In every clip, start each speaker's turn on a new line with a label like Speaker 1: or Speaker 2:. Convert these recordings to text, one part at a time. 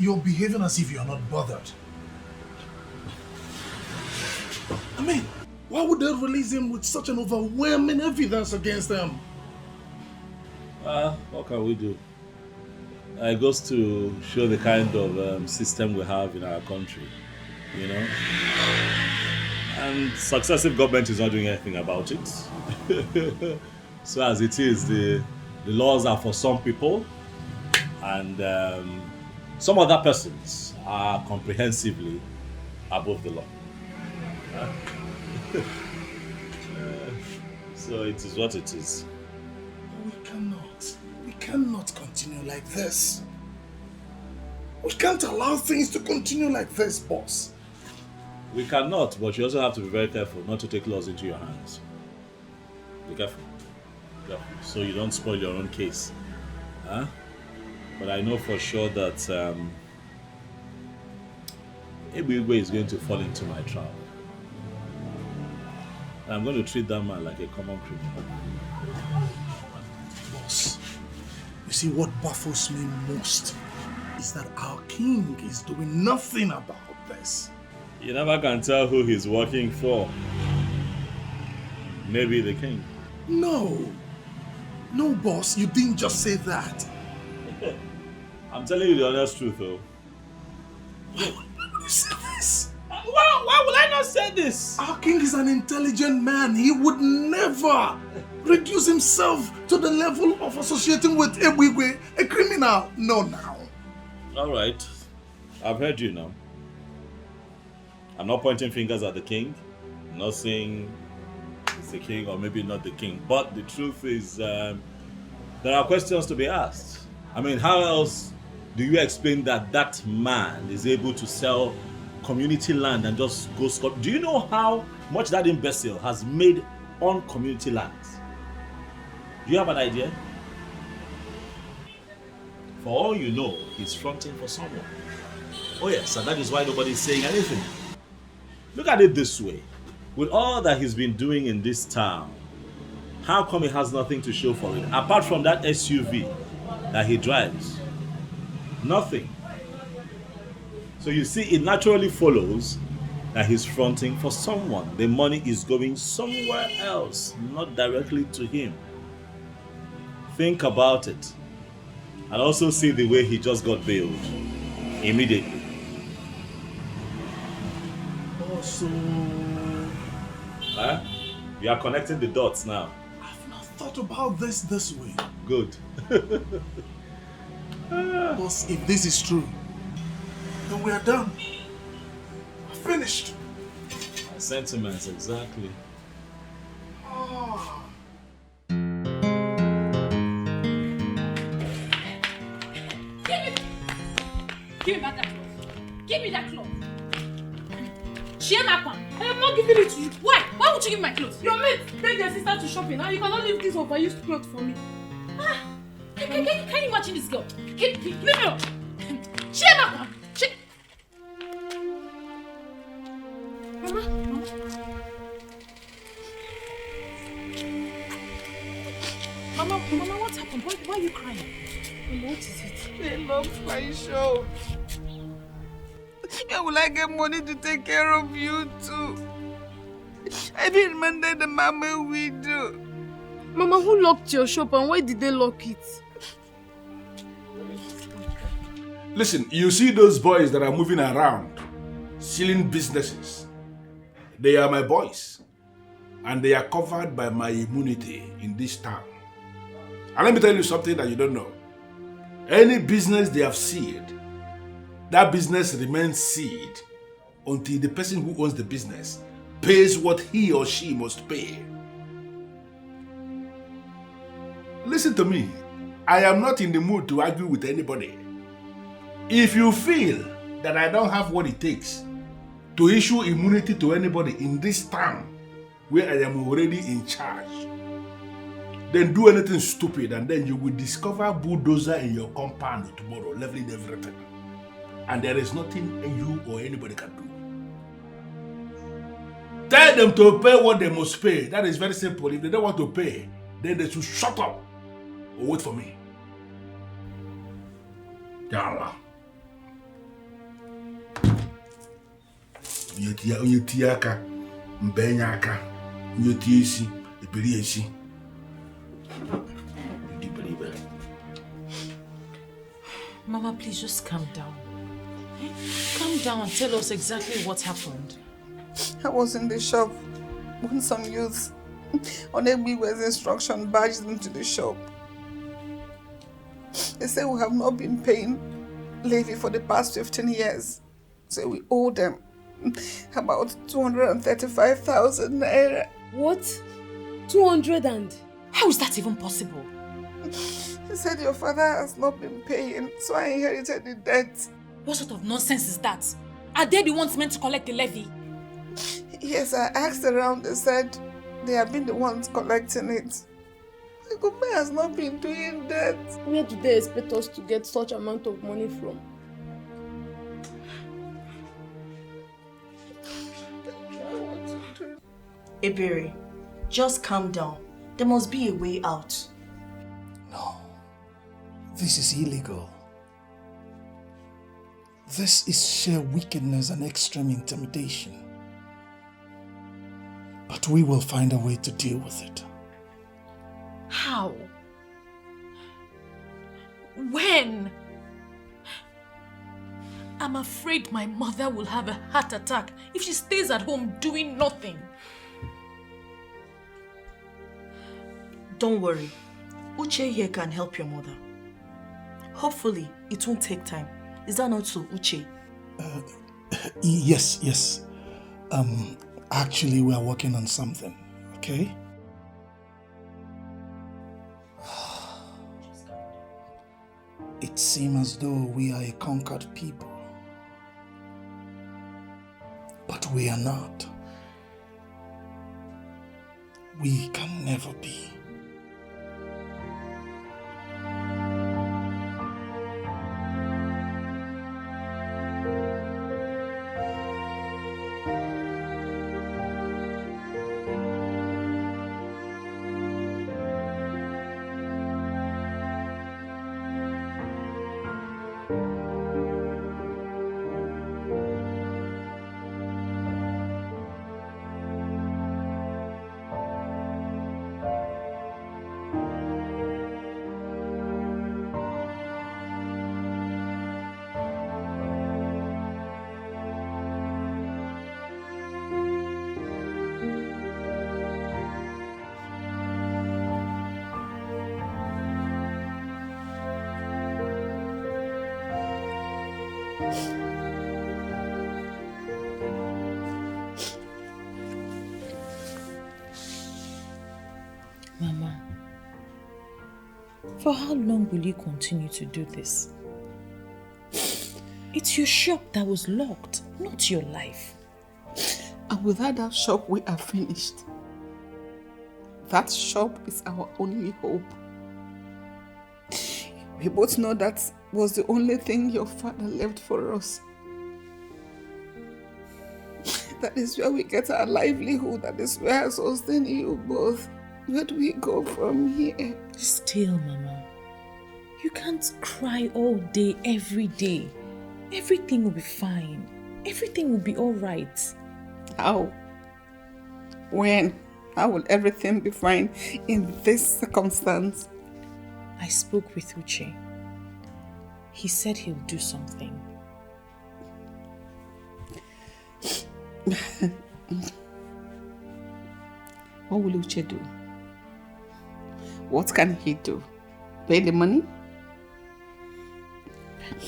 Speaker 1: you're behaving as if you're not bothered. I mean, why would they release him with such an overwhelming evidence against them?
Speaker 2: What can we do? It goes to show the kind of system we have in our country, you know. And successive government is not doing anything about it. So as it is, the laws are for some people, and some other persons are comprehensively above the law. So it is what it is.
Speaker 1: We cannot continue like this. We can't allow things to continue like this, boss.
Speaker 2: We cannot, but you also have to be very careful not to take laws into your hands. Be careful. So you don't spoil your own case. Huh? But I know for sure that Igwe is going to fall into my trap. I'm going to treat that man like a common criminal.
Speaker 1: Boss, you see what baffles me most is that our king is doing nothing about this.
Speaker 2: You never can tell who he's working for. Maybe the king.
Speaker 1: No, boss, you didn't just say that.
Speaker 2: I'm telling you the honest truth, though.
Speaker 1: Why would you say this?
Speaker 2: Why would I not say this?
Speaker 1: Our king is an intelligent man. He would never reduce himself to the level of associating with Ebwigwe, a criminal. No, now.
Speaker 2: All right. I've heard you now. I'm not pointing fingers at the king. I'm not saying it's the king or maybe not the king. But the truth is, there are questions to be asked. I mean, how else do you explain that man is able to sell community land and just go scot? Do you know how much that imbecile has made on community lands? Do you have an idea? For all you know, he's fronting for someone. Oh yes, and that is why nobody's saying anything. Look at it this way. With all that he's been doing in this town, how come he has nothing to show for it? Apart from that SUV that he drives. Nothing. So you see, it naturally follows that he's fronting for someone. The money is going somewhere else, not directly to him. Think about it. And also see the way he just got bailed. Immediately.
Speaker 1: Also,
Speaker 2: Huh? You are connecting the dots now.
Speaker 1: I've not thought about this way.
Speaker 2: Good.
Speaker 1: Boss, if this is true, then we are done. We're finished.
Speaker 2: My sentiments, exactly.
Speaker 1: Oh.
Speaker 3: Give me back that cloth. Give me that cloth. Chiemaka, I am not giving it to you. Why? Why would you give me my clothes? Your mate take their sister to shopping. Now you cannot leave this overused clothes for me. Can you imagine this girl? Leave me alone. Chiemaka. Mama, what happened? Why are you crying? Mama, what is it?
Speaker 4: They love my show. How will I get money to take care of you too? I didn't remember the mama we do.
Speaker 3: Mama, who locked your shop and why did they lock it?
Speaker 5: Listen, you see those boys that are moving around, stealing businesses. They are my boys. And they are covered by my immunity in this town. And let me tell you something that you don't know. Any business they have sealed, that business remains sealed until the person who owns the business pays what he or she must pay. Listen to me. I am not in the mood to argue with anybody. If you feel that I don't have what it takes to issue immunity to anybody in this town where I am already in charge, then do anything stupid and then you will discover bulldozer in your compound tomorrow, leveling everything. And there is nothing you or anybody can do. Tell them to pay what they must pay. That is very simple. If they don't want to pay, then they should shut up or wait for me. Yalla. onye tie aka, mbenye aka, onye tie isi, ebiri esi.
Speaker 3: Mama, please just calm down. Calm down and tell us exactly what happened.
Speaker 4: I was in the shop when some youths on Egbiwe's instruction barged into the shop. They say we have not been paying levy for the past 15 years. So we owe them about 235,000 naira.
Speaker 6: What? 200 and?
Speaker 3: How is that even possible?
Speaker 4: He said your father has not been paying, so I inherited the debt.
Speaker 3: What sort of nonsense is that? Are they the ones meant to collect the levy?
Speaker 4: Yes, I asked around. They said they have been the ones collecting it. The government has not been doing that.
Speaker 6: Where do they expect us to get such amount of money from?
Speaker 7: Ebere, just calm down. There must be a way out.
Speaker 1: No. This is illegal. This is sheer wickedness and extreme intimidation. But we will find a way to deal with it.
Speaker 3: How? When? I'm afraid my mother will have a heart attack if she stays at home doing nothing.
Speaker 7: Don't worry. Uche here can help your mother. Hopefully, it won't take time. Is that not so, Uche?
Speaker 1: Yes. Actually, we are working on something, okay? It seems as though we are a conquered people. But we are not. We can never be.
Speaker 3: Mama, for how long will you continue to do this? It's your shop that was locked, not your life.
Speaker 4: And without that shop, we are finished. That shop is our only hope. We both know that was the only thing your father left for us. That is where we get our livelihood. That is where I sustain you both. Where do we go from here?
Speaker 3: Still, Mama, you can't cry all day, every day. Everything will be fine. Everything will be all right.
Speaker 4: How? When? How will everything be fine in this circumstance?
Speaker 3: I spoke with Uche. He said he'll do something.
Speaker 4: What will Uche do? What can he do? Pay the money?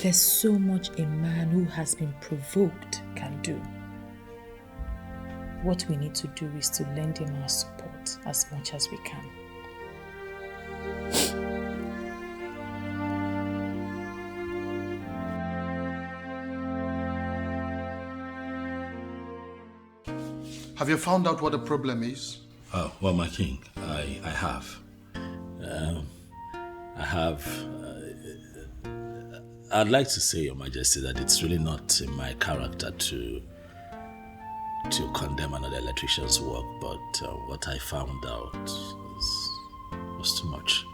Speaker 3: There's so much a man who has been provoked can do. What we need to do is to lend him our support as much as we can.
Speaker 1: Have you found out what the problem is?
Speaker 2: Oh, well, my king, I have. I'd like to say, Your Majesty, that it's really not in my character to condemn another electrician's work, but what I found out was too much.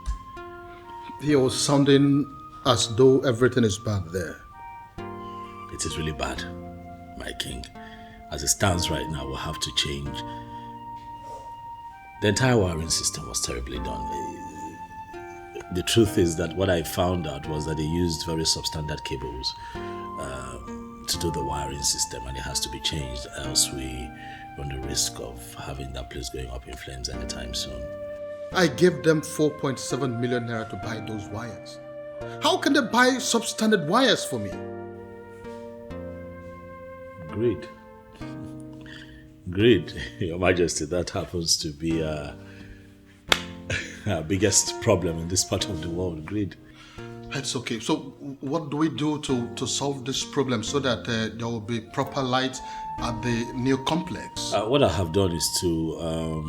Speaker 1: He was sounding as though everything is bad there.
Speaker 2: It is really bad, my king. as it stands right now, we'll have to change. The entire wiring system was terribly done. The truth is that what I found out was that they used very substandard cables to do the wiring system, and it has to be changed, else we run the risk of having that place going up in flames anytime soon.
Speaker 1: I gave them 4.7 million naira to buy those wires. How can they buy substandard wires for me?
Speaker 2: Greed. Greed, Your Majesty, that happens to be our biggest problem in this part of the world, greed.
Speaker 1: It's okay. So what do we do to solve this problem so that there will be proper light at the new complex?
Speaker 2: What I have done is to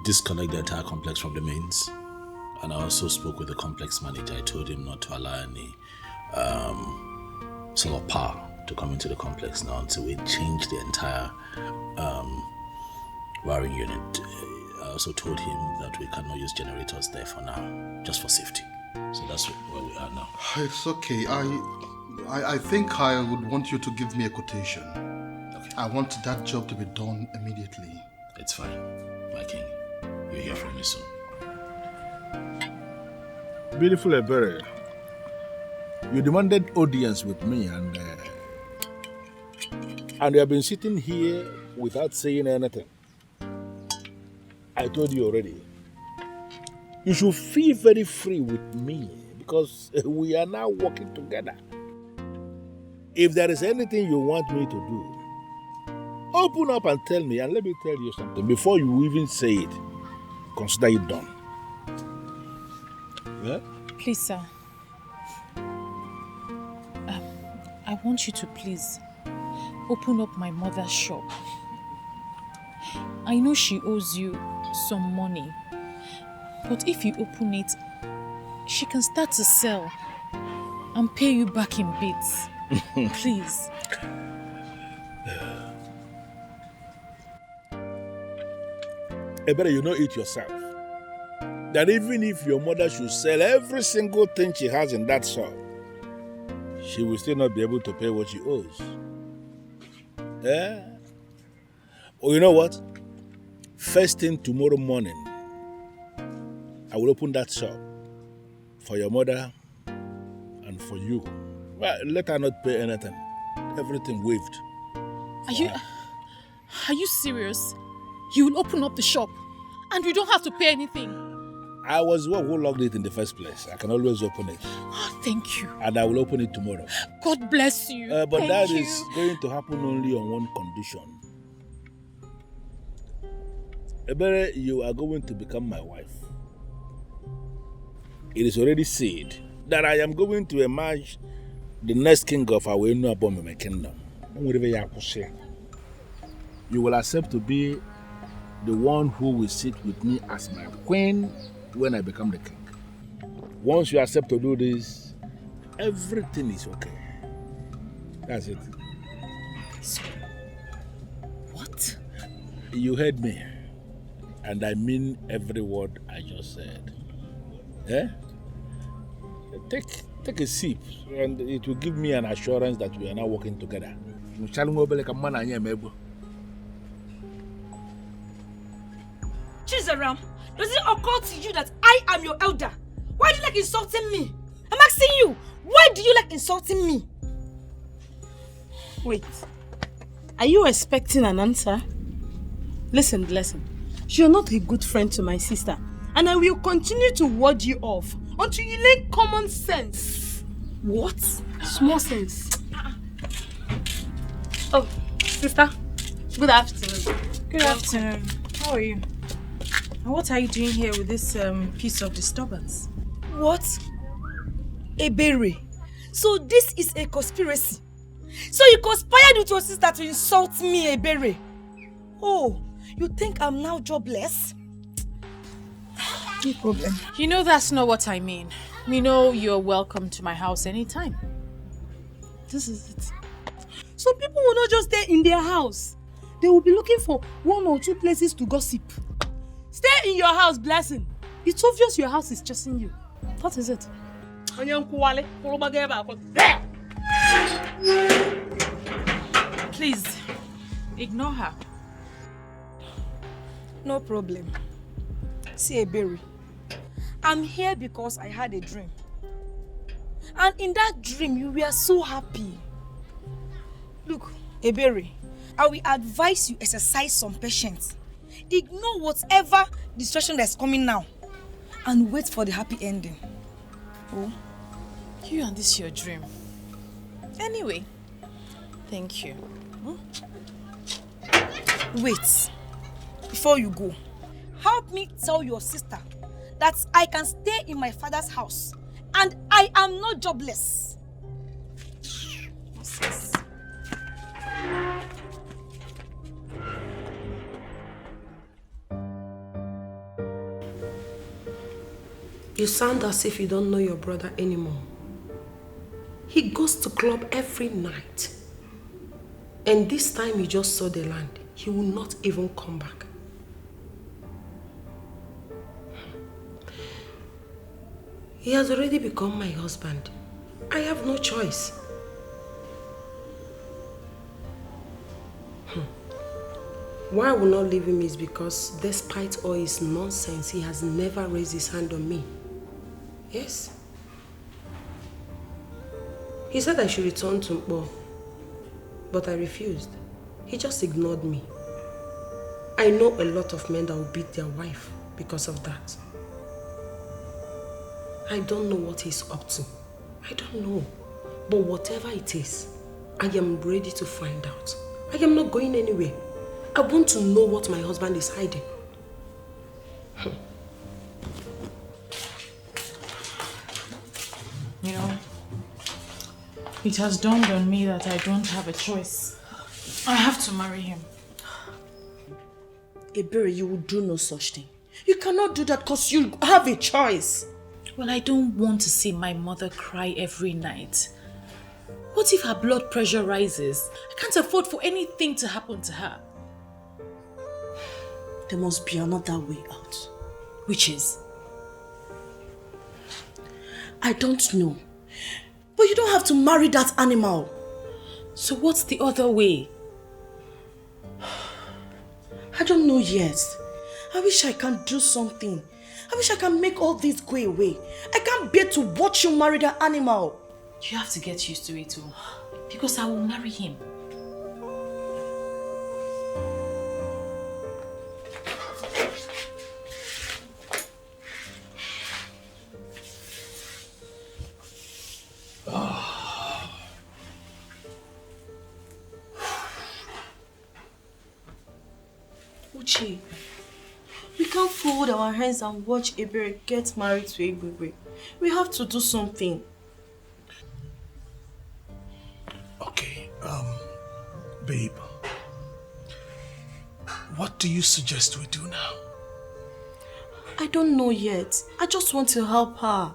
Speaker 2: disconnect the entire complex from the mains. And I also spoke with the complex manager. I told him not to allow any solar power to come into the complex now until we change the entire wiring unit. I also told him that we cannot use generators there for now, just for safety. So that's where we are now.
Speaker 1: It's okay. I think I would want you to give me a quotation.
Speaker 2: Okay.
Speaker 1: I want that job to be done immediately.
Speaker 2: It's fine, my king. You'll hear from me soon.
Speaker 5: Beautiful Ebere, you demanded audience with me and you have been sitting here without saying anything. I told you already. You should feel very free with me because we are now working together. If there is anything you want me to do, open up and tell me, and let me tell you something. Before you even say it, consider it done. Yeah?
Speaker 3: Please, sir. I want you to please open up my mother's shop. I know she owes you some money, but if you open it, she can start to sell and pay you back in bits. Please.
Speaker 5: Better you know it yourself. That even if your mother should sell every single thing she has in that shop, she will still not be able to pay what she owes. Yeah? Oh, you know what? First thing tomorrow morning, I will open that shop for your mother and for you. Well, let her not pay anything. Everything waived.
Speaker 3: Are you serious? You will open up the shop and we don't have to pay anything?
Speaker 5: I was the one who locked it in the first place. I can always open it.
Speaker 3: Oh, thank you.
Speaker 5: And I will open it tomorrow.
Speaker 3: God bless you.
Speaker 5: But
Speaker 3: thank
Speaker 5: that
Speaker 3: you.
Speaker 5: is going to happen only on one condition. Ebere, you are going to become my wife. It is already said that I am going to emerge the next king of our Inubomime kingdom. You will accept to be the one who will sit with me as my queen when I become the king. Once you accept to do this, everything is okay. That's it.
Speaker 3: So, what?
Speaker 5: You heard me. And I mean every word I just said. Eh? Take a sip, and it will give me an assurance that we are now working together.
Speaker 8: Chizaram, does it occur to you that I am your elder? Why do you like insulting me? I'm asking you, why do you like insulting me?
Speaker 6: Wait, are you expecting an answer? Listen, you're not a good friend to my sister, and I will continue to ward you off until you learn common sense.
Speaker 8: What?
Speaker 6: Small sense.
Speaker 8: Oh, sister, good afternoon.
Speaker 3: Good afternoon. How are you? And what are you doing here with this piece of disturbance?
Speaker 8: What? Ebere. So this is a conspiracy. So you conspired with your sister to insult me, Ebere. Oh, you think I'm now jobless?
Speaker 6: No problem.
Speaker 3: You know that's not what I mean. You know you're welcome to my house anytime.
Speaker 6: This is it. Some people will not just stay in their house. They will be looking for 1 or 2 places to gossip. Stay in your house, Blessing. It's obvious your house is chasing you. What is it?
Speaker 3: Please, Ignore her.
Speaker 8: No problem. See, Ebere, I'm here because I had a dream. And in that dream, you were so happy. Look, Ebere, I will advise you exercise some patience. Ignore whatever distraction that's coming now. And wait for the happy ending. Oh.
Speaker 3: You and this your dream. Anyway, thank you.
Speaker 8: Wait. Before you go, help me tell your sister that I can stay in my father's house and I am not jobless. Yes.
Speaker 9: You sound as if you don't know your brother anymore. He goes to club every night. And this time he just saw the land. He will not even come back. He has already become my husband. I have no choice. Why I will not leave him is because despite all his nonsense, he has never raised his hand on me. Yes. He said I should return to Mpo, but I refused. He just ignored me. I know a lot of men that will beat their wife because of that. I don't know what he's up to. I don't know. But whatever it is, I am ready to find out. I am not going anywhere. I want to know what my husband is hiding.
Speaker 3: You know, it has dawned on me that I don't have a choice. I have to marry him.
Speaker 7: Ebere, you will do no such thing. You cannot do that because you have a choice.
Speaker 3: Well, I don't want to see my mother cry every night. What if her blood pressure rises? I can't afford for anything to happen to her.
Speaker 7: There must be another way out.
Speaker 3: Which is?
Speaker 7: I don't know. But you don't have to marry that animal.
Speaker 3: So what's the other way?
Speaker 7: I don't know yet. I wish I can do something. I wish I can make all this go away. I can't bear to watch you marry that animal.
Speaker 3: You have to get used to it too. Because I will marry him.
Speaker 7: Uche, we can't fold our hands and watch Ebere get married to Ebere. We have to do something.
Speaker 1: Okay, babe. What do you suggest we do now?
Speaker 7: I don't know yet. I just want to help her.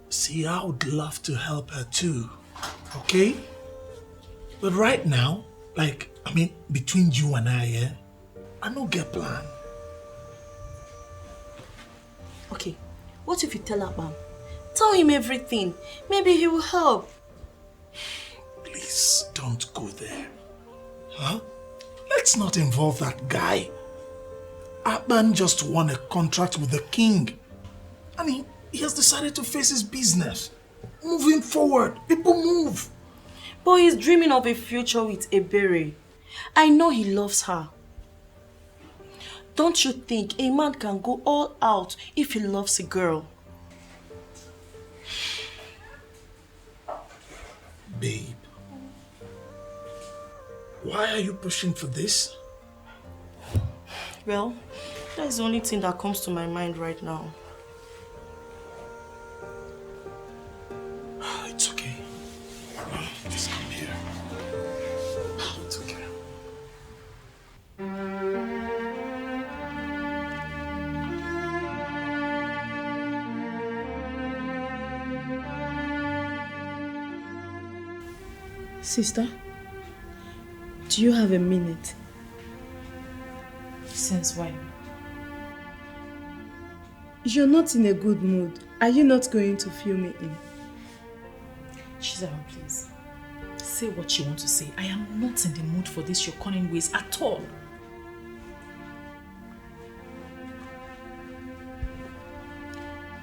Speaker 1: See, I would love to help her too, okay? But right now, between you and I, I don't get plan.
Speaker 7: Okay, what if you tell Abam? Tell him everything. Maybe he will help.
Speaker 1: Please, don't go there. Huh? Let's not involve that guy. Abam just won a contract with the king. And he has decided to face his business. Moving forward, people move.
Speaker 7: But he's dreaming of a future with Ebere. I know he loves her. Don't you think a man can go all out if he loves a girl?
Speaker 1: Babe, why are you pushing for this?
Speaker 7: Well, that's the only thing that comes to my mind right now.
Speaker 1: It's okay. Just come here. It's okay.
Speaker 6: Sister, do you have a minute?
Speaker 3: Since when?
Speaker 6: You're not in a good mood. Are you not going to fill me in?
Speaker 3: She's out, please. say what you want to say. I am not in the mood for this your cunning ways at all.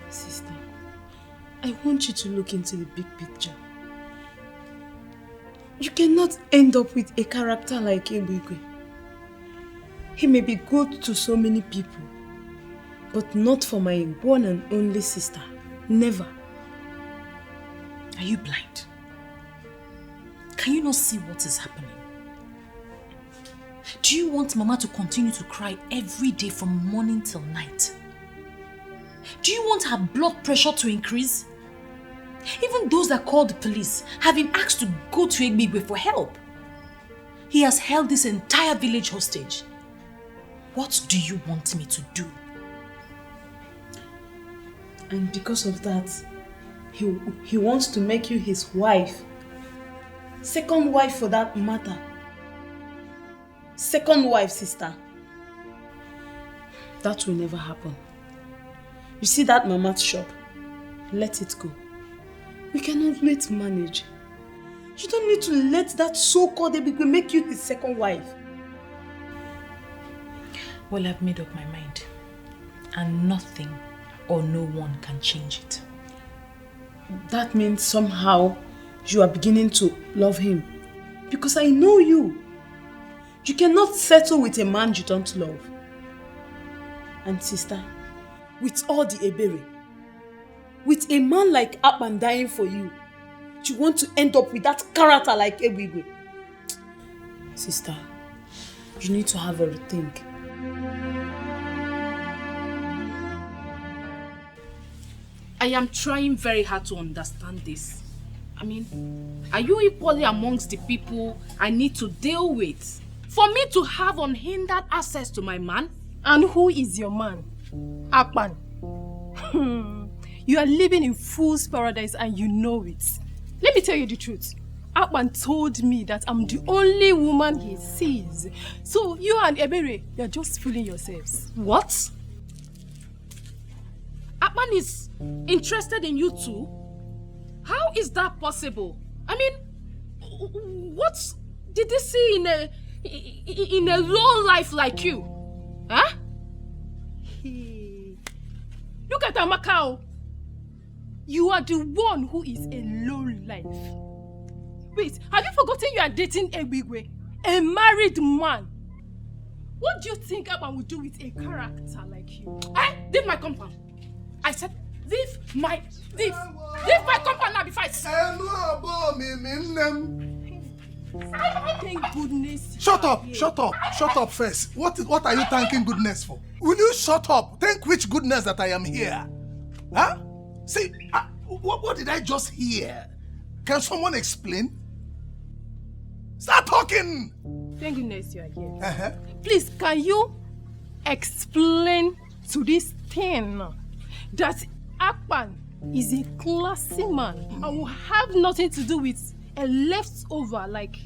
Speaker 6: Sister, I want you to look into the big picture. You cannot end up with a character like Ebigwe. He may be good to so many people, but not for my one and only sister. Never.
Speaker 3: Are you blind? Can you not see what is happening? Do you want Mama to continue to cry every day from morning till night? Do you want her blood pressure to increase? Even those that called the police have been asked to go to Ebigwe for help. He has held this entire village hostage. What do you want me to do?
Speaker 6: And because of that, he wants to make you his wife. Second wife for that matter. Second wife, sister. That will never happen. You see that mama's shop? Let it go. We can always manage. You don't need to let that so-called Ebigwe make you his second wife.
Speaker 3: Well, I've made up my mind. And nothing or no one can change it.
Speaker 6: That means somehow you are beginning to love him. Because I know you. You cannot settle with a man you don't love. And sister, with all the Ebere, with a man like Akpan dying for you, you want to end up with that character like Ebigwe. Sister, you need to have a rethink.
Speaker 3: I am trying very hard to understand this. I mean, are you equally amongst the people I need to deal with for me to have unhindered access to my man?
Speaker 10: And who is your man? Akpan. You are living in fool's paradise and you know it. Let me tell you the truth. Akpan told me that I'm the only woman he sees. So you and Ebere, you're just fooling yourselves.
Speaker 3: What? Akpan is interested in you too? How is that possible? I mean, what did he see in a low life like you? Huh?
Speaker 10: Look at Amakao. You are the one who is a low life. Wait, have you forgotten you are dating Ebigwe, a married man? What do you think Akpan would do with a character like you?
Speaker 3: Leave my compound. I said, leave my compound now before I
Speaker 10: Thank goodness.
Speaker 1: Shut up first. What are you thanking goodness for? Will you shut up? Thank which goodness that I am here? Huh? See, what did I just hear? Can someone explain? Start talking!
Speaker 10: Thank goodness you are here. Please, can you explain to this thing that Akpan is a classy man and will have nothing to do with a leftover like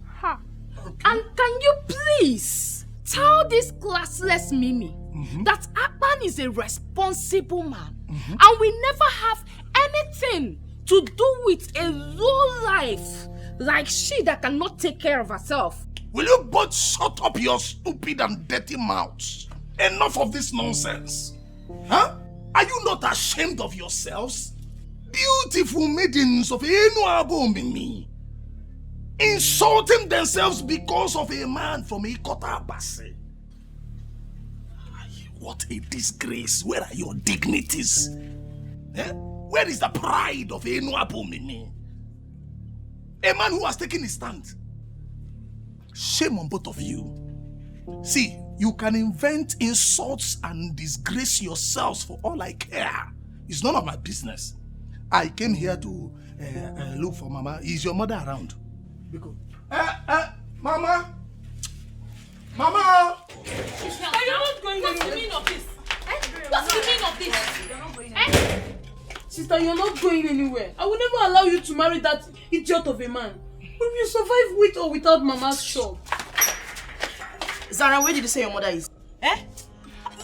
Speaker 10: her?
Speaker 3: Okay. And can you please tell this classless Mimi that Akpan is a responsible man and we never have anything to do with a low life like she that cannot take care of herself?
Speaker 1: Will you both shut up your stupid and dirty mouths? Enough of this nonsense. Huh? Are you not ashamed of yourselves? Beautiful maidens of Enuabo Mimi, insulting themselves because of a man from Ikota Abase. What a disgrace. Where are your dignities? Where is the pride of Enuabo Mimi? A man who has taken his stand. Shame on both of you. See, you can invent insults and disgrace yourselves for all I care. It's none of my business. I came here to look for Mama. Is your mother around? Because, Mama! Mama!
Speaker 3: Are you not going anywhere? What's the meaning of this? What's the meaning of this?
Speaker 6: Sister, you're not going anywhere. I will never allow you to marry that idiot of a man. We will survive with or without Mama's shop.
Speaker 7: Zara, where did you say your mother is?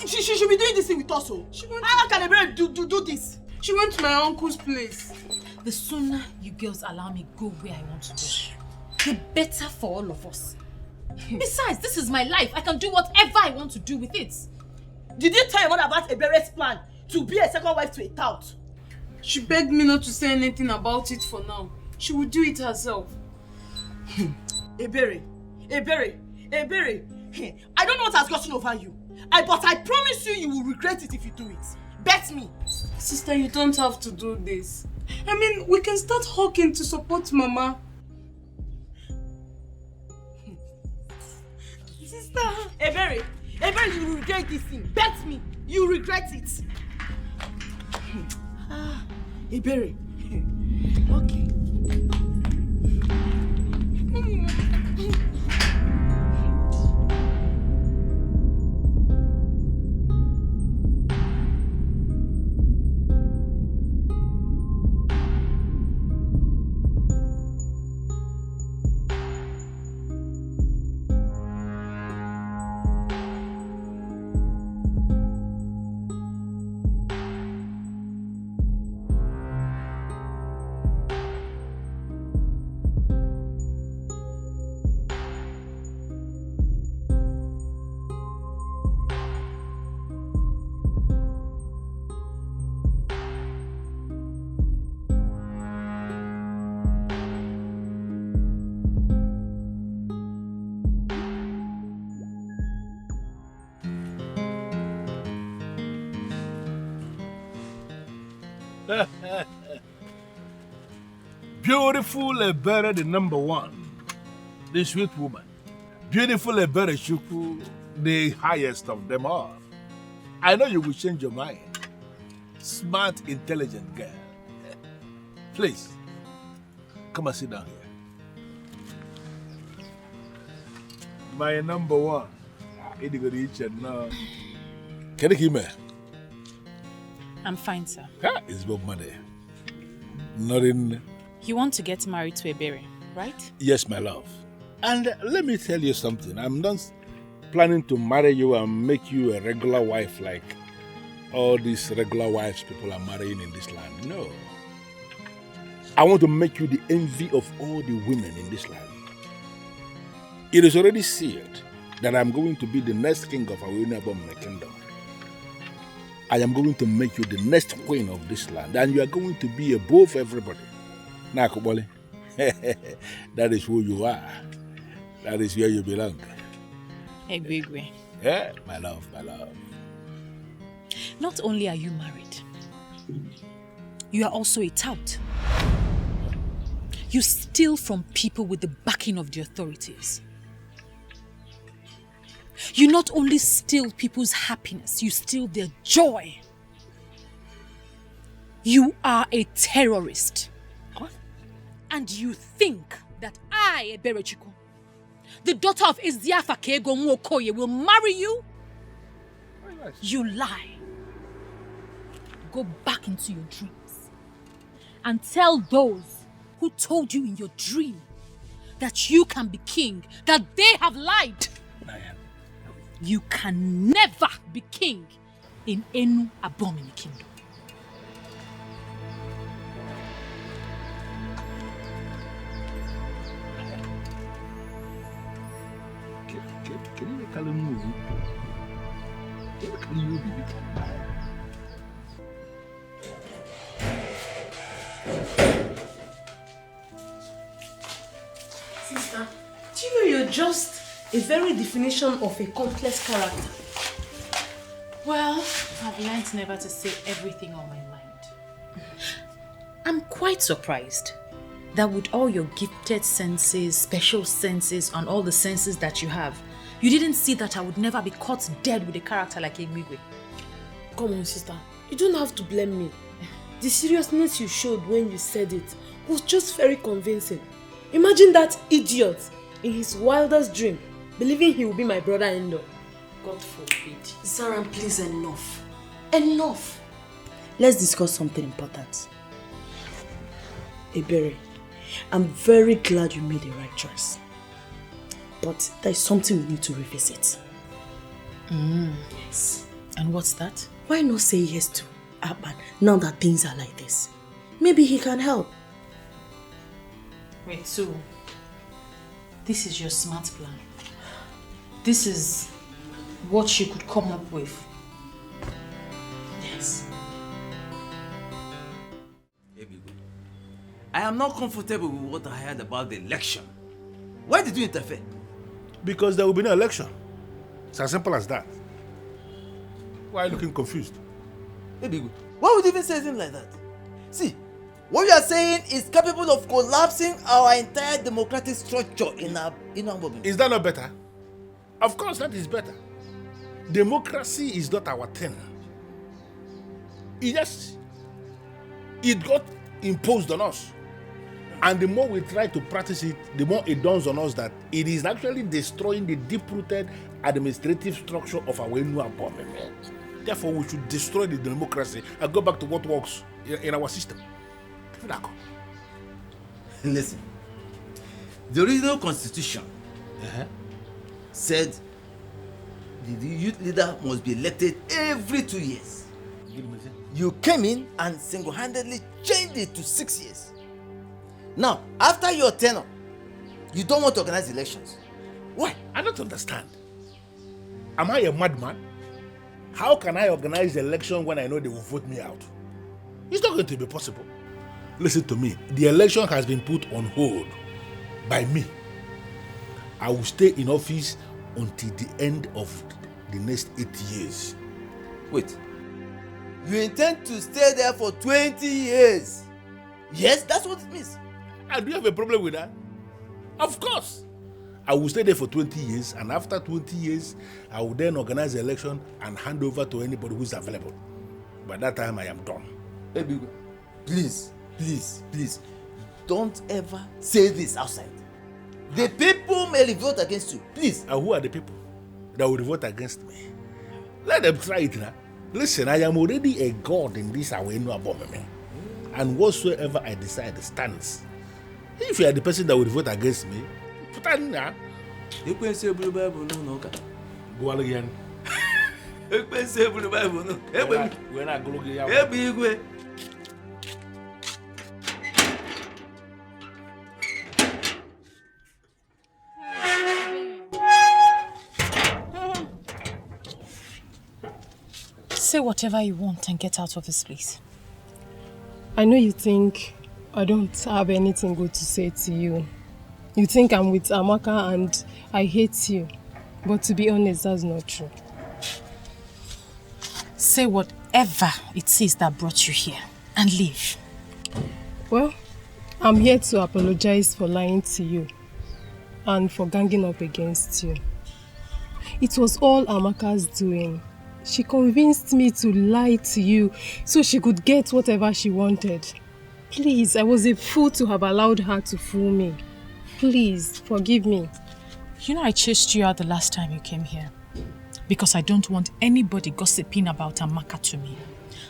Speaker 6: She should be doing this thing with us.
Speaker 7: How can a brother do this?
Speaker 6: She went to my uncle's place.
Speaker 3: The sooner you girls allow me go where I want to go, the better for all of us. Besides, this is my life. I can do whatever I want to do with it.
Speaker 8: Did you tell your mother about Ebere's plan to be a second wife to a tout?
Speaker 6: She begged me not to say anything about it for now. She will do it herself.
Speaker 8: Ebere, I don't know what has gotten over you. But I promise you will regret it if you do it. Bet me.
Speaker 6: Sister, you don't have to do this. I mean, we can start hawking to support Mama.
Speaker 8: Sister. Ebere, you will regret this thing. Bet me, you will regret it. Ebere. Okay.
Speaker 5: Beautiful Ebere, the number one, the sweet woman. Beautiful Ebere Shuku, the highest of them all. I know you will change your mind. Smart, intelligent girl. Please, come and sit down here. My number one. Can you hear me?
Speaker 11: I'm fine, sir.
Speaker 5: It's Bob Money. Nothing.
Speaker 11: You want to get married to Ebere, right?
Speaker 5: Yes, my love. And let me tell you something. I'm not planning to marry you and make you a regular wife like all these regular wives people are marrying in this land. No. I want to make you the envy of all the women in this land. It is already sealed that I'm going to be the next king of Awinabom kingdom. I am going to make you the next queen of this land, and you are going to be above everybody. Nakubole, that is who you are. That is where you belong.
Speaker 11: Egwegwe.
Speaker 5: Yeah, my love, my love.
Speaker 11: Not only are you married, you are also a tout. You steal from people with the backing of the authorities. You not only steal people's happiness, you steal their joy. You are a terrorist.
Speaker 5: What?
Speaker 11: And you think that I, Ebere Chukwu, the daughter of Eziafa Kego Nwokoye, will marry you? You lie. Go back into your dreams and tell those who told you in your dream that you can be king, that they have lied. You can never be king in Enu Abomini kingdom.
Speaker 5: Can you make a move? Can you be?
Speaker 9: Sister, do you know you're just a very definition of a complex character?
Speaker 11: Well, I've learned never to say everything on my mind. I'm quite surprised that with all your gifted senses, special senses, and all the senses that you have, you didn't see that I would never be caught dead with a character like Egwigwe.
Speaker 9: Come on, sister. You don't have to blame me. The seriousness you showed when you said it was just very convincing. Imagine that idiot in his wildest dream believing he will be my brother-in-law. God forbid.
Speaker 7: Sarah, please, enough. Enough. Let's discuss something important.
Speaker 9: Ebere, I'm very glad you made the right choice. But there's something we need to revisit.
Speaker 11: Yes. And what's that?
Speaker 9: Why not say yes to Akpan now that things are like this? Maybe he can help.
Speaker 11: Wait, so This is your smart plan. This is what you could come up with. Yes.
Speaker 12: I am not comfortable with what I heard about the election. Why did you interfere?
Speaker 5: Because there will be no election. It's as simple as that. Why are you looking confused?
Speaker 12: Why would you even say something like that? See, what you are saying is capable of collapsing our entire democratic structure in our movement.
Speaker 5: Is that not better? Of course, that is better. Democracy is not our thing. Yes, it got imposed on us. And the more we try to practice it, the more it dawns on us that it is actually destroying the deep-rooted administrative structure of our new government. Therefore, we should destroy the democracy and go back to what works in our system.
Speaker 12: Listen, the original constitution said the youth leader must be elected every 2 years. You came in and single-handedly changed it to 6 years. Now, after your tenure, you don't want to organize elections. Why?
Speaker 5: I don't understand. Am I a madman? How can I organize the election when I know they will vote me out? It's not going to be possible. Listen to me. The election has been put on hold by me. I will stay in office until the end of the next 8 years.
Speaker 12: Wait. You intend to stay there for 20 years? Yes, that's what it means.
Speaker 5: And do you have a problem with that? Of course. I will stay there for 20 years, and after 20 years, I will then organize the election and hand over to anybody who is available. By that time, I am done.
Speaker 12: Baby, please, don't ever say this outside. The people may revolt against you, please.
Speaker 5: And who are the people that will revolt against me? Let them try it now. Listen, I am already a god in this Awenu abomination, and whatsoever I decide stands. If you are the person that will vote against me, put on now.
Speaker 12: You can say blue Bible no.
Speaker 5: Go on again.
Speaker 12: You can say blue Bible no.
Speaker 5: When I go again.
Speaker 11: Say whatever you want and get out of this place.
Speaker 10: I know you think I don't have anything good to say to you. You think I'm with Amaka and I hate you. But to be honest, that's not true.
Speaker 11: Say whatever it is that brought you here and leave.
Speaker 10: Well, I'm here to apologize for lying to you and for ganging up against you. It was all Amaka's doing. She convinced me to lie to you so she could get whatever she wanted. Please, I was a fool to have allowed her to fool me. Please, forgive me.
Speaker 11: You know I chased you out the last time you came here because I don't want anybody gossiping about Amaka to me.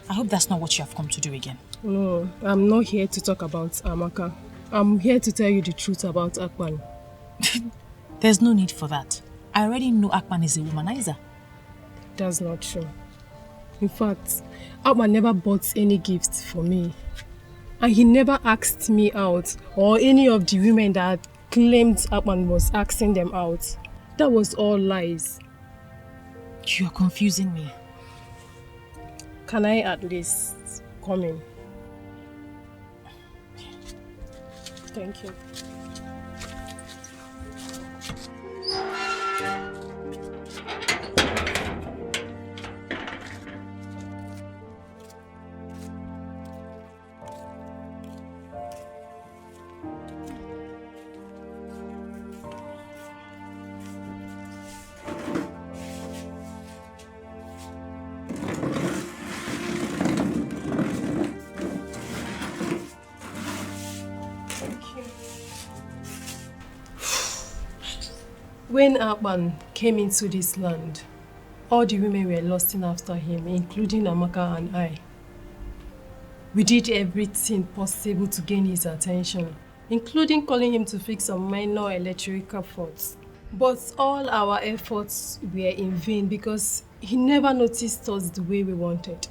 Speaker 11: I hope that's not what you have come to do again.
Speaker 10: No, I'm not here to talk about Amaka. I'm here to tell you the truth about Akpan.
Speaker 11: There's no need for that. I already know Akpan is a womanizer.
Speaker 10: That's not true. In fact, Akpan never bought any gifts for me. And he never asked me out or any of the women that claimed Akpan was asking them out. That was all lies.
Speaker 11: You're confusing me.
Speaker 10: Can I at least come in? Thank you. When Akpan came into this land, all the women were lusting after him, including Amaka and I. We did everything possible to gain his attention, including calling him to fix some minor electrical faults. But all our efforts were in vain because he never noticed us the way we wanted.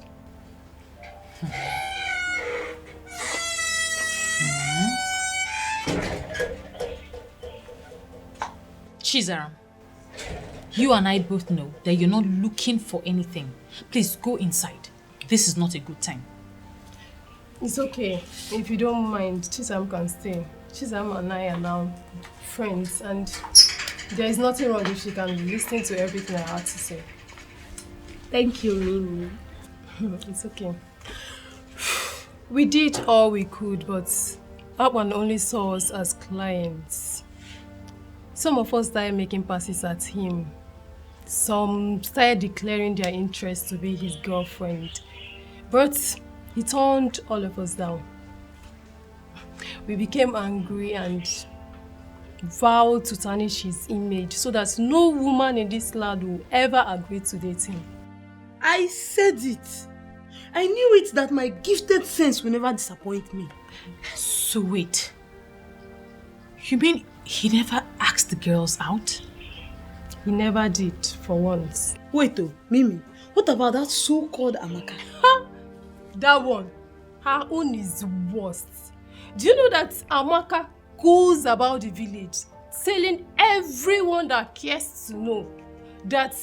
Speaker 11: Chizaram, you and I both know that you're not looking for anything. Please go inside. This is not a good time.
Speaker 10: It's okay. If you don't mind, Chizaram can stay. Chizaram and I are now friends, and there is nothing wrong if she can listen to everything I have to say.
Speaker 3: Thank you, Mimi.
Speaker 10: It's okay. We did all we could, but Akpan only saw us as clients. Some of us started making passes at him. Some started declaring their interest to be his girlfriend. But he turned all of us down. We became angry and vowed to tarnish his image so that no woman in this land will ever agree to date him.
Speaker 6: I said it. I knew it that my gifted sense will never disappoint me.
Speaker 11: So wait. You mean he never asked the girls out?
Speaker 10: He never did, for once.
Speaker 6: Wait though, Mimi, what about that so-called Amaka?
Speaker 10: That one, her own is worst. Do you know that Amaka goes about the village telling everyone that cares to know that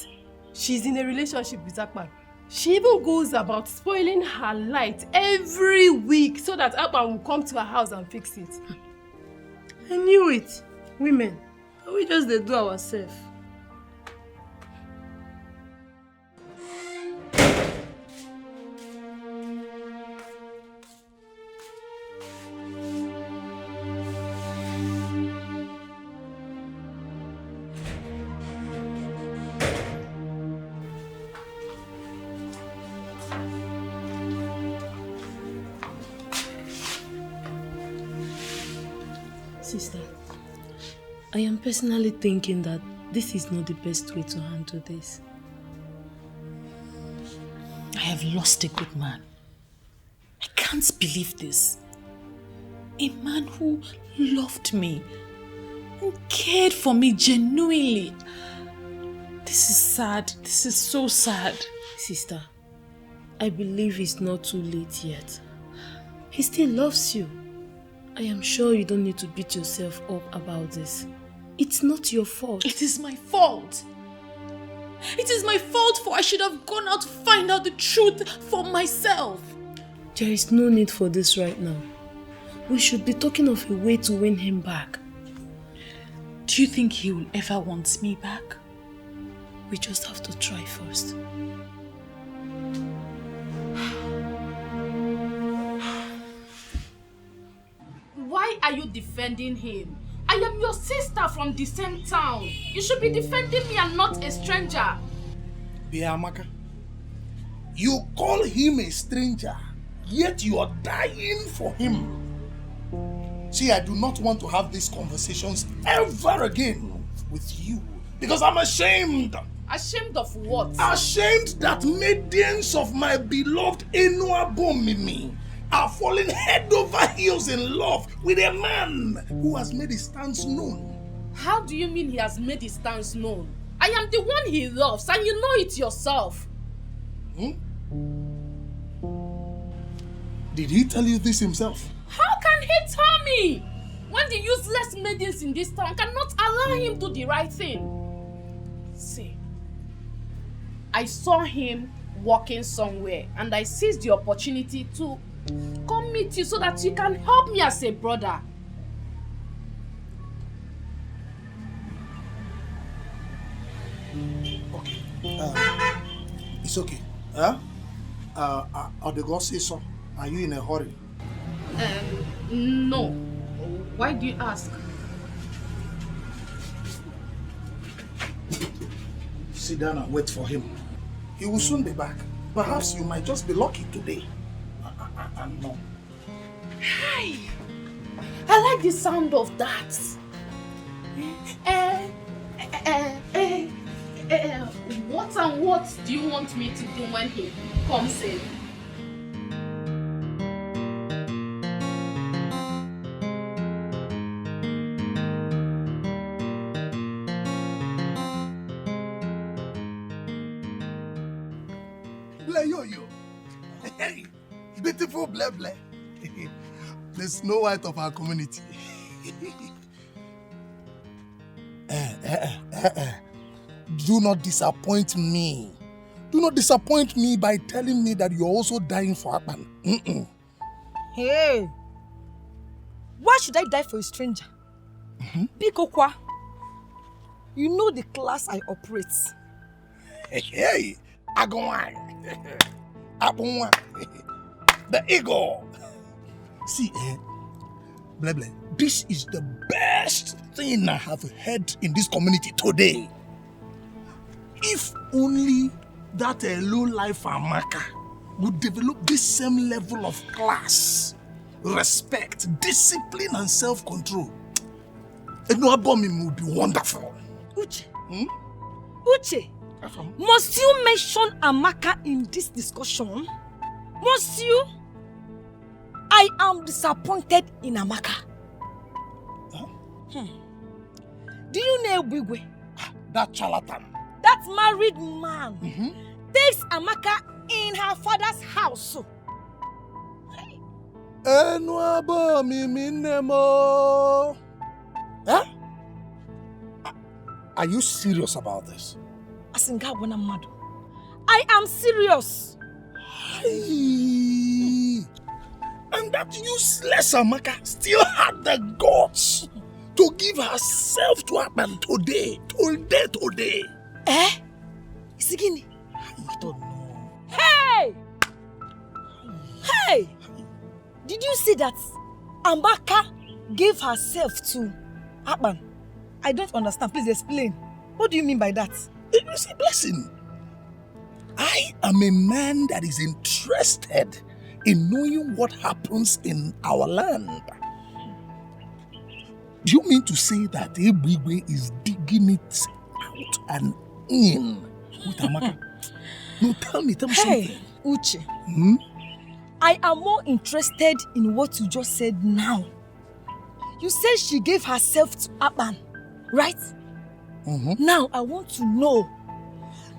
Speaker 10: she's in a relationship with Akpan? She even goes about spoiling her light every week so that Akpan will come to her house and fix it.
Speaker 6: I knew it. Women, we just they do ourselves. Sister, I am personally thinking that this is not the best way to handle this.
Speaker 11: I have lost a good man. I can't believe this. A man who loved me and cared for me genuinely. This is sad. This is so sad.
Speaker 6: Sister, I believe it's not too late yet. He still loves you. I am sure you don't need to beat yourself up about this. It's not your fault.
Speaker 11: It is my fault. It is my fault, for I should have gone out to find out the truth for myself.
Speaker 6: There is no need for this right now. We should be talking of a way to win him back.
Speaker 11: Do you think he will ever want me back?
Speaker 6: We just have to try first.
Speaker 3: Why are you defending him? I am your sister from the same town. You should be defending me and not a stranger.
Speaker 1: Biamaka, you call him a stranger, yet you are dying for him. See, I do not want to have these conversations ever again with you because I'm ashamed.
Speaker 3: Ashamed of what?
Speaker 1: Ashamed that maidens of my beloved Mimi are falling head over heels in love with a man who has made his stance known.
Speaker 3: How do you mean he has made his stance known? I am the one he loves, and you know it yourself.
Speaker 1: Did he tell you this himself?
Speaker 3: How can he tell me? When the useless maidens in this town cannot allow him to do the right thing. See, I saw him walking somewhere, and I seized the opportunity to come meet you so that you can help me as a brother.
Speaker 1: Okay. It's okay. Or the God say so. Are you in a hurry?
Speaker 3: No. Why do you ask?
Speaker 1: Sit down and wait for him. He will soon be back. Perhaps you might just be lucky today. No.
Speaker 3: Hi. I like the sound of that. What and what do you want me to do when he comes in?
Speaker 1: Bleh yo-yo. Hey, beautiful bleh bleh. The Snow White of our community. Do not disappoint me. Do not disappoint me by telling me that you're also dying for Akpan.
Speaker 8: Hey, why should I die for a stranger? Bikokwa, you know the class I operate.
Speaker 1: Hey, Agwan. Abunwa. The ego. See, Bleble, this is the best thing I have heard in this community today. If only that low-life Amaka would develop this same level of class, respect, discipline, and self-control, Enuabomim would be wonderful.
Speaker 8: Uche, Uche, must you mention Amaka in this discussion? Must you? I am disappointed in Amaka. Do you know Bigwe?
Speaker 1: That charlatan.
Speaker 8: That married man takes Amaka in her father's house.
Speaker 1: Huh? Are you serious about this?
Speaker 8: I am serious.
Speaker 1: And that useless Amaka still had the guts to give herself to Akpan today.
Speaker 8: Isigini?
Speaker 1: I don't know.
Speaker 8: Hey! Hey! Did you see that Amaka gave herself to Akpan? I don't understand. Please explain. What do you mean by that?
Speaker 1: It is a blessing. I am a man that is interested in knowing what happens in our land. Do you mean to say that Ebigwe is digging it out and in with Amaka? No, tell me something.
Speaker 8: Uche. I am more interested in what you just said now. You said she gave herself to Akpan, right? Now I want to know,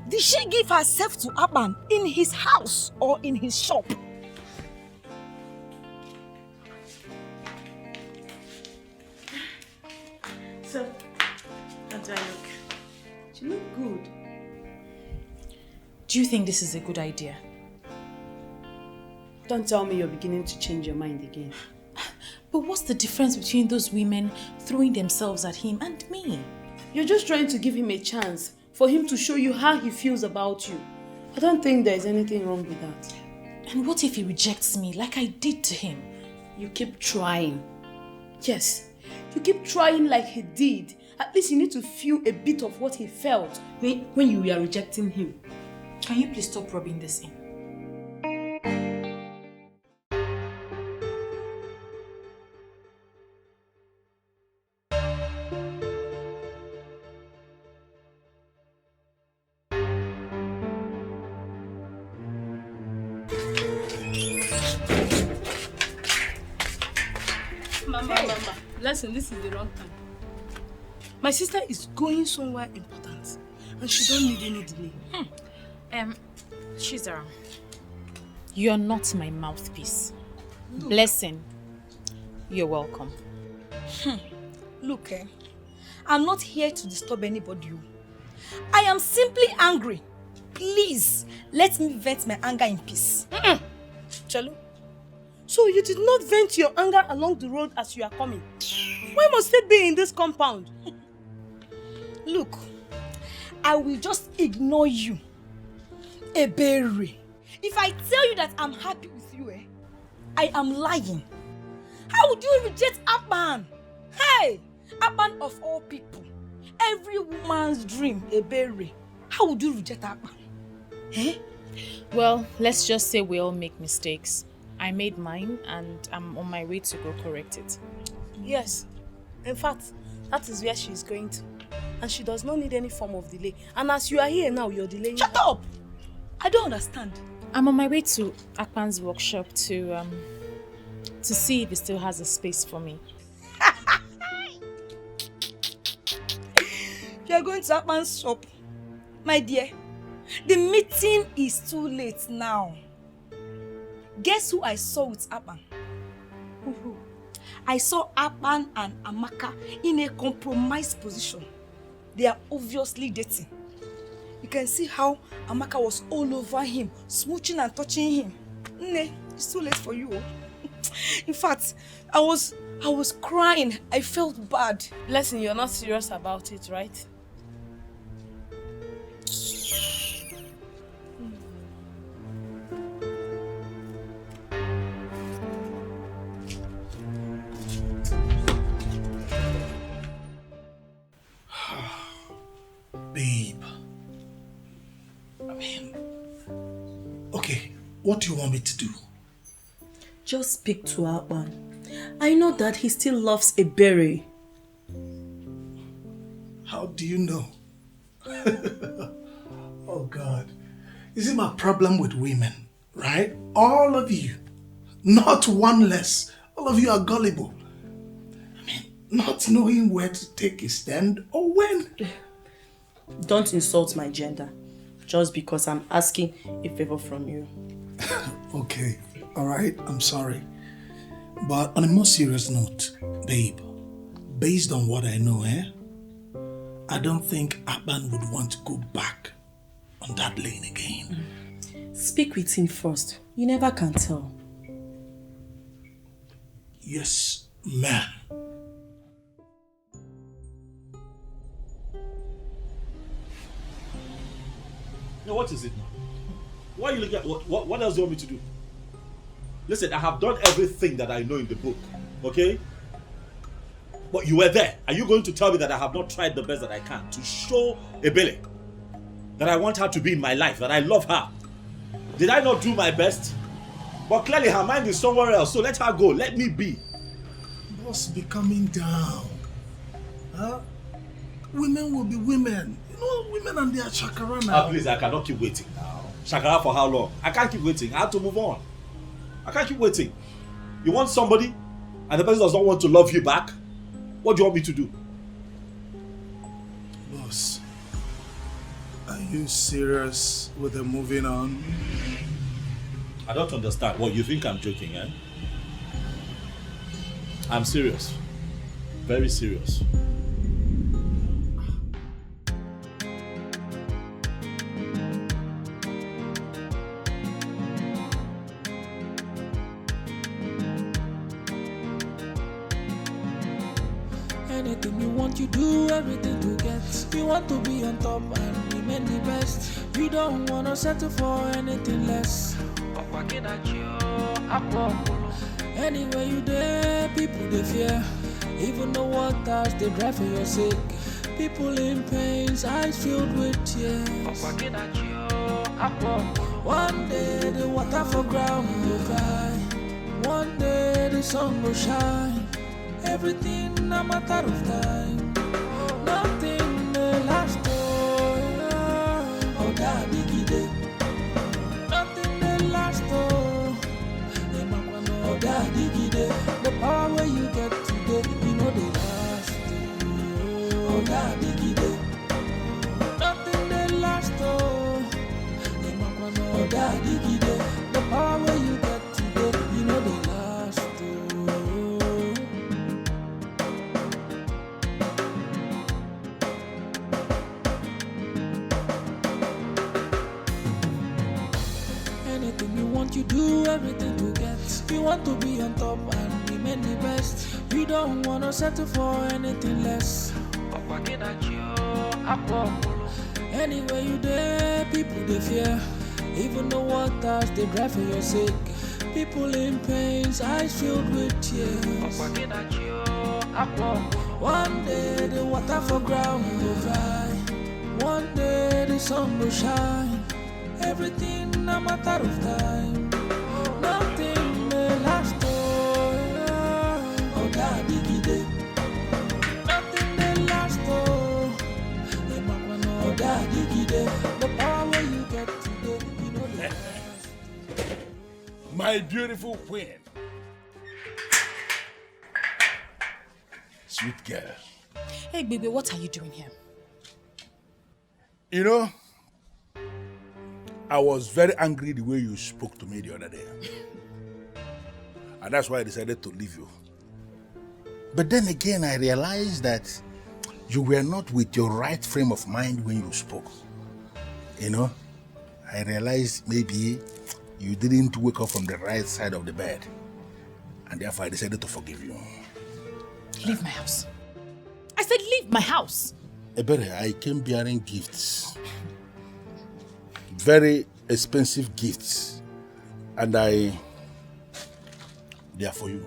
Speaker 8: did she give herself to Akpan in his house or in his shop?
Speaker 3: So, how do I look? You look good.
Speaker 11: Do you think this is a good idea?
Speaker 3: Don't tell me you're beginning to change your mind again.
Speaker 11: But what's the difference between those women throwing themselves at him and me?
Speaker 3: You're just trying to give him a chance for him to show you how he feels about you. I don't think there's anything wrong with that.
Speaker 11: And what if he rejects me like I did to him?
Speaker 3: You keep trying. Yes, you keep trying like he did. At least you need to feel a bit of what he felt when you were rejecting him.
Speaker 11: Can you please stop rubbing this in?
Speaker 6: Mama, listen, this is the wrong time. My sister is going somewhere important and she don't need any delay.
Speaker 11: Chizara, you're not my mouthpiece. Blessing, you're welcome.
Speaker 8: Look, I'm not here to disturb anybody. I am simply angry. Please, let me vent my anger in peace.
Speaker 6: Chalo, so you did not vent your anger along the road as you are coming? Why must it be in this compound?
Speaker 8: Look, I will just ignore you. Ebere. If I tell you that I'm happy with you, I am lying. How would you reject Akpan? Hey, Akpan of all people. Every woman's dream, Ebere. How would you reject Akpan?
Speaker 11: Well, let's just say we all make mistakes. I made mine and I'm on my way to go correct it.
Speaker 6: Yes. In fact, that is where she is going to. And she does not need any form of delay. And as you are here now, you're delaying.
Speaker 8: Shut up! I don't understand.
Speaker 11: I'm on my way to Akpan's workshop to see if he still has a space for me.
Speaker 8: You are going to Akpan's shop. My dear, the meeting is too late now. Guess who I saw with Akpan? I saw Akpan and Amaka in a compromised position. They are obviously dating. You can see how Amaka was all over him, smooching and touching him. Nne, it's too late for you. In fact, I was crying. I felt bad.
Speaker 6: Blessing, you're not serious about it, right?
Speaker 1: Babe. I mean, okay, what do you want me to do?
Speaker 7: Just speak to Akpan. I know that he still loves Ebere.
Speaker 1: How do you know? Oh God. Is it my problem with women, right? All of you. Not one less. All of you are gullible. I mean, not knowing where to take a stand or when.
Speaker 7: Don't insult my gender. Just because I'm asking a favor from you.
Speaker 1: Okay, alright, I'm sorry. But on a more serious note, babe, based on what I know, I don't think Akpan would want to go back on that lane again.
Speaker 7: Speak with him first. You never can tell.
Speaker 1: Yes, ma'am.
Speaker 2: Now what is it now? Why are you looking at what else do you want me to do? Listen, I have done everything that I know in the book, okay? But you were there. Are you going to tell me that I have not tried the best that I can to show Ebele that I want her to be in my life, that I love her? Did I not do my best? But clearly her mind is somewhere else, so let her go. Let me be.
Speaker 1: Boss, be coming down. Huh? Women will be women. You know, women and their chakra now.
Speaker 2: Please, I cannot keep waiting now. Chakra for how long? I can't keep waiting. I have to move on. I can't keep waiting. You want somebody and the person does not want to love you back? What do you want me to do?
Speaker 1: Boss, are you serious with the moving on?
Speaker 2: I don't understand. What, you think I'm joking, eh? I'm serious. Very serious.
Speaker 13: Anything you want, you do everything to get. You want to be on top and remain the best. You don't want to settle for anything less. Anywhere you there, people they fear. Even the waters they drive for your sake. People in pains, eyes filled with tears. One day the water for ground will cry. One day the sun will shine. Everything a matter of time. Nothing may last. Oh, daddy gide. Nothing may last. Oh, daddy gide. The power where you get today, you know they last. Oh, daddy gide. Nothing may last. Oh, daddy gide. The power where you get today, you know they last. You do everything to get. You want to be on top and remain the best. You don't want to settle for anything less. Anywhere you there, people they fear. Even the waters they drive for your sake. People in pains, eyes filled with tears. One day the water for ground will dry. One day the sun will shine. Everything a matter of time. Nothing may last. Oh, daddy gide. Nothing may last. Oh, daddy gide. The power where you get today, you know the last.
Speaker 5: My beautiful queen. Sweet girl.
Speaker 11: Hey, baby, what are you doing here?
Speaker 5: You know, I was very angry the way you spoke to me the other day. And that's why I decided to leave you. But then again, I realized that you were not with your right frame of mind when you spoke. You know, I realized maybe you didn't wake up from the right side of the bed. And therefore I decided to forgive you.
Speaker 11: Leave my house. I said leave my house.
Speaker 5: Ebere, I came bearing gifts. Very expensive gifts. And they are for you.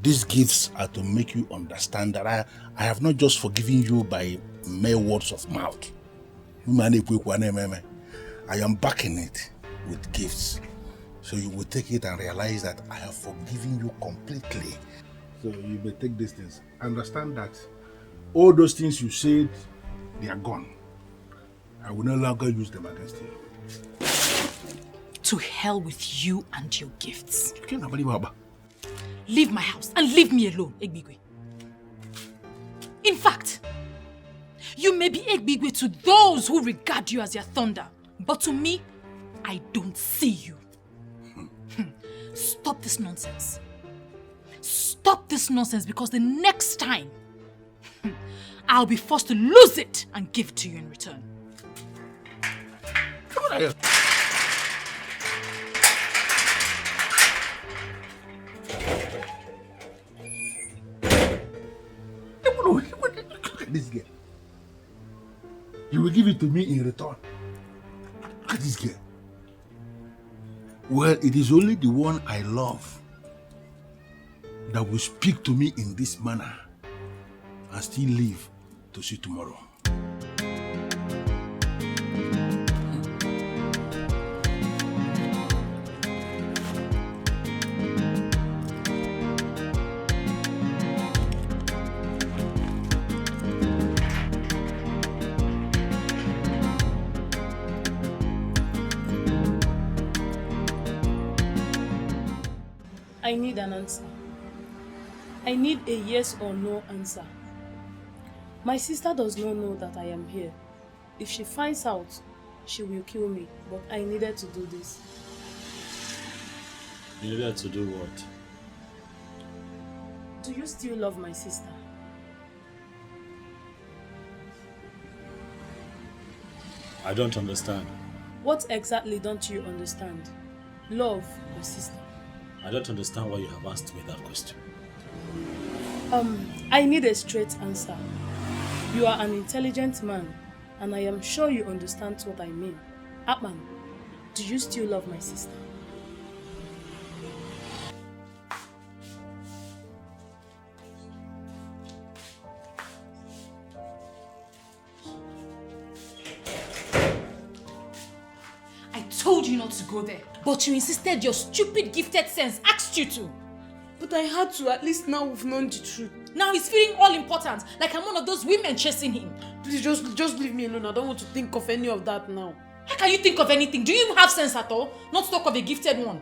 Speaker 5: These gifts are to make you understand that I have not just forgiven you by mere words of mouth. I am backing it with gifts. So you will take it and realize that I have forgiven you completely. So you may take these things. Understand that all those things you said, they are gone. I will no longer use them against you.
Speaker 11: To hell with you and your gifts.
Speaker 5: You can't believe Baba.
Speaker 11: Leave my house and leave me alone, Egbigwe. In fact, you may be Egbigwe to those who regard you as their thunder, but to me, I don't see you. Stop this nonsense. Stop this nonsense, because the next time, I'll be forced to lose it and give it to you in return.
Speaker 5: Come on here. Look at this girl. You will give it to me in return. Look at this girl. Well, it is only the one I love that will speak to me in this manner and still live to see tomorrow.
Speaker 6: I need an answer. I need a yes or no answer. My sister does not know that I am here. If she finds out, she will kill me. But I needed to do this.
Speaker 2: You needed to do what?
Speaker 6: Do you still love my sister?
Speaker 2: I don't understand.
Speaker 6: What exactly don't you understand? Love your sister.
Speaker 2: I don't understand why you have asked me that question.
Speaker 6: I need a straight answer. You are an intelligent man, and I am sure you understand what I mean. Atman, do you still love my sister?
Speaker 11: I told you not to go there, but you insisted. Your stupid gifted sense asked you to.
Speaker 6: But I had to. At least now we've known the truth.
Speaker 11: Now he's feeling all important, like I'm one of those women chasing him.
Speaker 6: Please just leave me alone. I don't want to think of any of that now.
Speaker 11: How can you think of anything? Do you even have sense at all? Not to talk of a gifted one.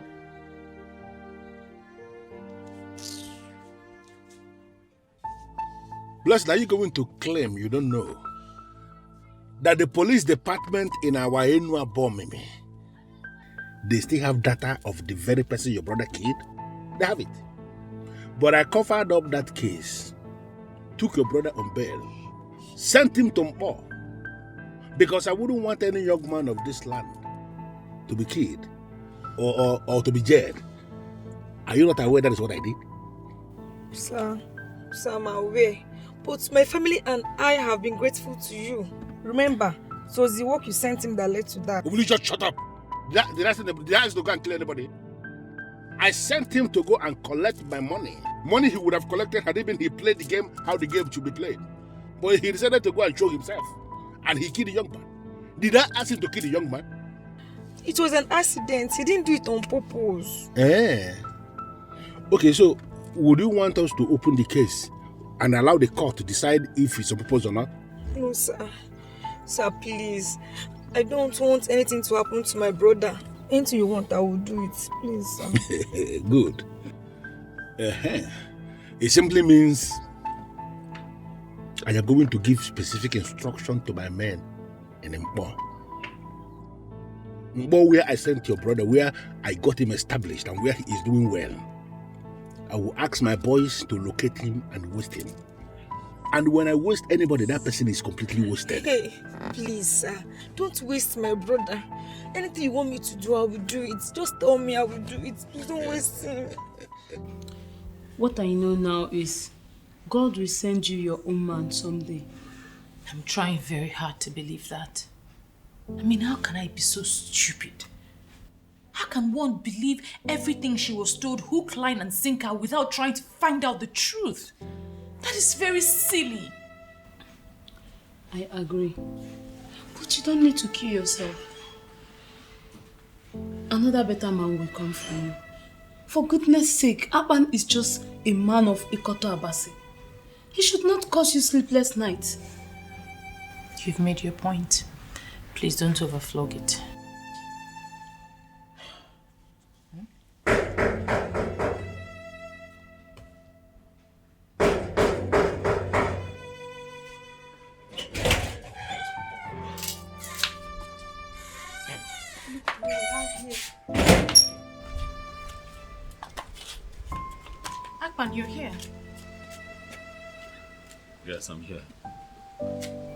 Speaker 5: Blessed, are you going to claim you don't know that the police department in our Enua Bomimi, they still have data of the very person your brother killed? They have it. But I covered up that case, took your brother on bail, sent him to Mpo, because I wouldn't want any young man of this land to be killed or to be jailed. Are you not aware that is what I did?
Speaker 8: Sir, I'm aware. But my family and I have been grateful to you. Remember, it was the work you sent him that led to that.
Speaker 5: Will you just shut up? Did I ask to go and kill anybody? I sent him to go and collect my money. Money he would have collected had even he played the game how the game should be played. But he decided to go and show himself. And he killed the young man. Did I ask him to kill the young man?
Speaker 8: It was an accident. He didn't do it on purpose.
Speaker 5: Okay, so would you want us to open the case and allow the court to decide if it's on purpose or not?
Speaker 8: No, sir. Sir, please. I don't want anything to happen to my brother. Anything you want, I will do it. Please, sir.
Speaker 5: Good. It simply means I am going to give specific instruction to my men in Mpo. Mpo, where I sent your brother, where I got him established and where he is doing well. I will ask my boys to locate him and waste him. And when I waste anybody, that person is completely wasted.
Speaker 8: Hey, please, sir. Don't waste my brother. Anything you want me to do, I will do it. Just tell me I will do it. Please don't waste him.
Speaker 6: What I know now is God will send you your own man someday.
Speaker 11: I'm trying very hard to believe that. I mean, how can I be so stupid? How can one believe everything she was told hook, line and sinker without trying to find out the truth? That is very silly.
Speaker 6: I agree. But you don't need to kill yourself. Another better man will come for you. For goodness sake, Akpan is just a man of Ikoto Abasi. He should not cause you sleepless nights.
Speaker 11: You've made your point. Please don't overflog it. Akpan, you're here.
Speaker 2: Yes, I'm here.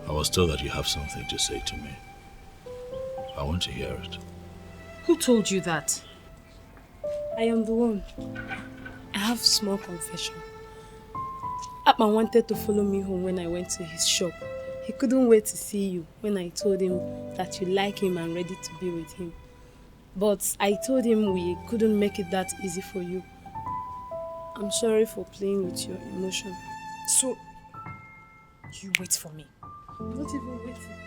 Speaker 2: I was told that you have something to say to me. I want to hear it.
Speaker 11: Who told you that?
Speaker 6: I am the one. I have a small confession. Akpan wanted to follow me home when I went to his shop. He couldn't wait to see you when I told him that you like him and ready to be with him. But I told him we couldn't make it that easy for you. I'm sorry for playing with your emotion.
Speaker 11: So, you wait for me.
Speaker 6: I'm not even waiting.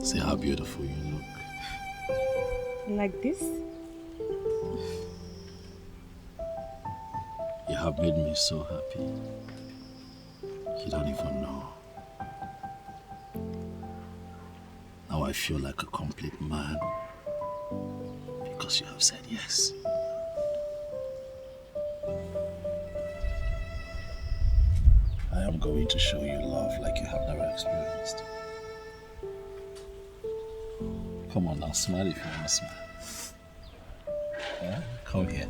Speaker 2: See how beautiful you look.
Speaker 6: Like this?
Speaker 2: You have made me so happy. You don't even know. Now I feel like a complete man because you have said yes. I am going to show you love like you have never experienced. Come on now, smile if you want to smile. Yeah? Come here.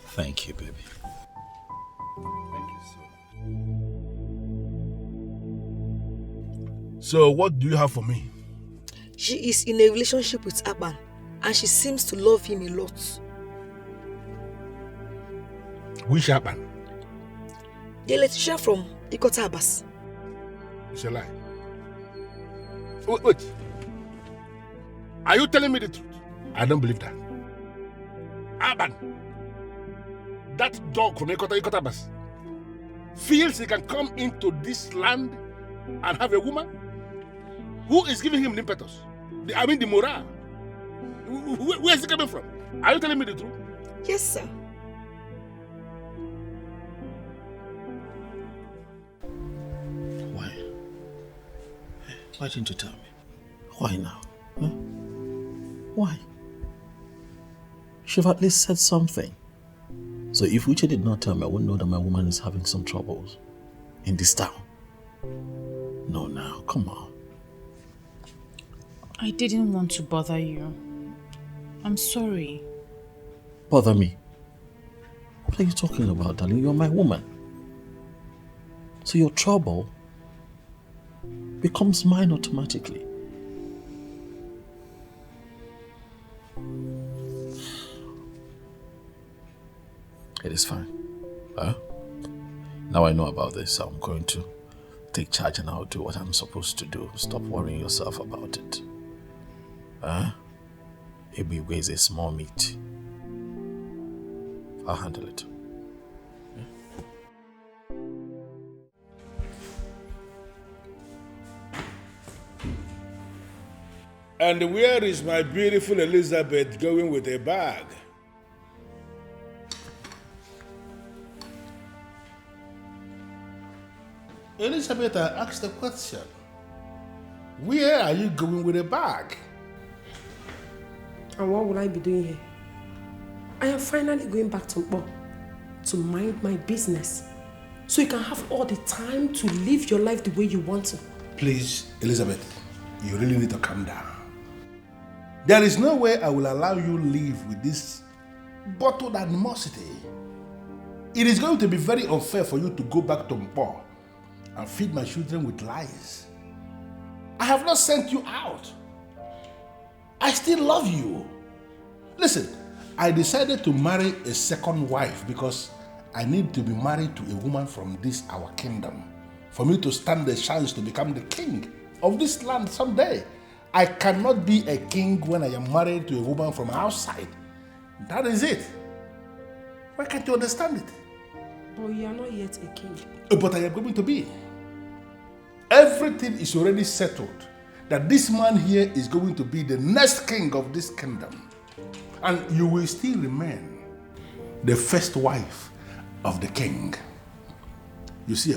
Speaker 2: Thank you, baby.
Speaker 5: Thank you so much. So, what do you have for me?
Speaker 8: She is in a relationship with Akpan and she seems to love him a lot.
Speaker 5: Which Akpan?
Speaker 8: The electrician from Ikoto Abasi.
Speaker 5: It's a lie. Wait. Are you telling me the truth? I don't believe that. Akpan, that dog from Ikoto Abasi, feels he can come into this land and have a woman? Who is giving him the impetus? The morale? Where is he coming from? Are you telling me the truth?
Speaker 8: Yes, sir.
Speaker 2: Why? Why didn't you tell me? Why now? Huh? Why? Should have at least said something. So if Uche did not tell me, I wouldn't know that my woman is having some troubles in this town. No, now, come on.
Speaker 11: I didn't want to bother you. I'm sorry.
Speaker 2: Bother me? What are you talking about, darling? You're my woman. So your trouble becomes mine automatically. It is fine. Huh? Now I know about this, I'm going to take charge and I'll do what I'm supposed to do. Stop worrying yourself about it. Huh? Maybe weighs a small meat. I'll handle it.
Speaker 5: And where is my beautiful Elizabeth going with a bag? Elizabeth, I asked a question. Where are you going with a bag?
Speaker 9: And what will I be doing here? I am finally going back to Mpo to mind my business. So you can have all the time to live your life the way you want to.
Speaker 5: Please, Elizabeth, you really need to calm down. There is no way I will allow you to live with this bottled animosity. It is going to be very unfair for you to go back to Mpo and feed my children with lies. I have not sent you out. I still love you. Listen, I decided to marry a second wife because I need to be married to a woman from this our kingdom for me to stand the chance to become the king of this land someday. I cannot be a king when I am married to a woman from outside. That is it. Why can't you understand it?
Speaker 9: But you are not yet a king.
Speaker 5: But I am going to be. Everything is already settled that this man here is going to be the next king of this kingdom. And you will still remain the first wife of the king. You see,